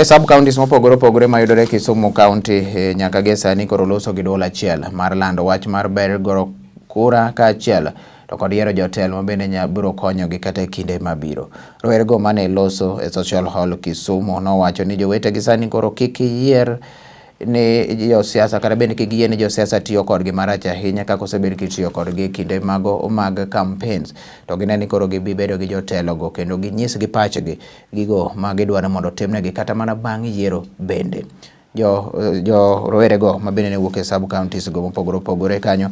Sub counties mopogore opogore mayudore Kisumu County nyaka gi sani koro loso gi duol achiel mar lando wach mar ber goro kura kaachiel to kod yiero jotelo ma bende biro konyogi kata e kinde mabiro. Rowerego mane loso e Social Hall Kisumu nowacho ni jowetegi sani koro kik yier ni josiasa kata bende kik yie ni josiasa tiyo kodgi marach ahinya kaka osebed kitiyo kodgi kinde mago mag campaigns, to gineno ni koro gibi bedo gi jotelogo kendo ginyisgi pachgi gigo ma gidwaro mondo timnegi kata mana bang' yiero bende. Jo rowerego ma bende ne wuok e sub counties go mopogore opogore kanyo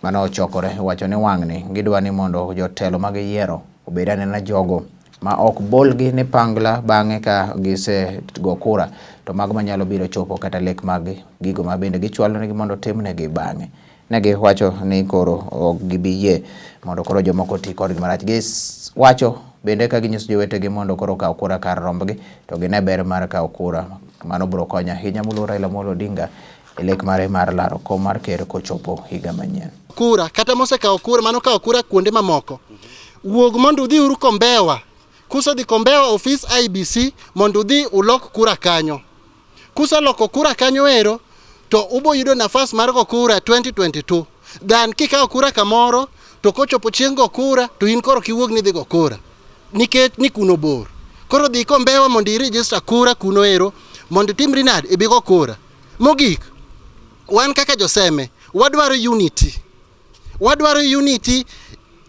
mano ochokore wacho ni wang'ni gidwa ni mondo jotelo mag yiero obed anena jogo ma ok bolgi ni pangla bang'e ka gise go kura to mago manyalo biro chopo kata lek mag gigo ma bende gichwalo negi mondo timnegi bang'e. Negi wacho ni koro ok gibi yie mondo koro jomoko ti kodgi marach. Giwacho bende ka ginyiso jowetegi mondo koro kaw kura kar rombgi to gine ber mar kaw kura. Mano biro konyo ahinya moluor Raila Amolo Odinga e lek mare mar laro kom mar ker kochopo higa manyien. Kura kata mosekaw kura mano kaw kura kuonde mamoko. Wuog mondo udhi uru Kombewa. Kusedhi Kombewa office IBC mondo udhi ulok kura kanyo. Kuseloko kura kanyo ero to ubo yudo nafas mar go kura 2022. Dan kikaw kura kamoro to kochopo chieng' go kura to in koro kiwuog ni dhi go kura. Nikech ni kuno bor. Koro dhi Kombewa mondo i-register kura kuno ero mondo timri nade ibi go kura. Mogik, wan kaka joseme, wadwaro unity. Wadwaro unity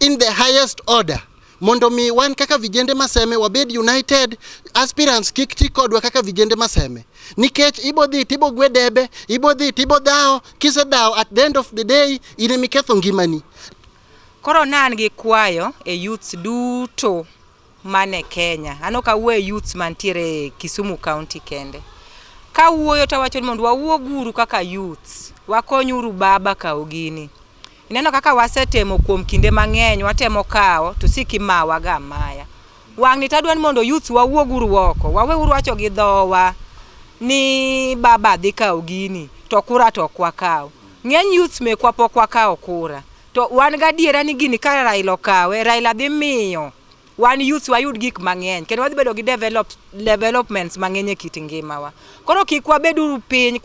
in the highest order. Mondo mi wan kaka vijende maseme wabed united, aspirants kik ti kodwa kaka vijende maseme. Nikech ibo dhi tibo gwe debe, ibo dhi tibo dhao, kise dhao at the end of the day ine miketho ngimani. Koro nan gi kwayo e youths duto mane Kenya. Ano ka wuo e youths mantiere Kisumu County kende. Ka wuoyo to wacho ni mondo wawuog uru kaka youths, wakonyuru baba kaw gini. Ineno kaka wasetemo kuom kinde mang'eny watemo kawo to siki mawa ga maya. Wang'ni tadwa ni mondo youths wawuog uru oko, wawe uru wacho gi dhowa ni baba dhi kaw gini to kura to kwa kaw. Ng'eny youths mekwa pok wakaw kura. To wan gadiera ni gini ka Raila kawe, Raila dhi miyo wan youths wayud gik mang'eny kendo wadhi bedo gi developments mang'eny e kit ngimawa. Koro kik wabed uru piny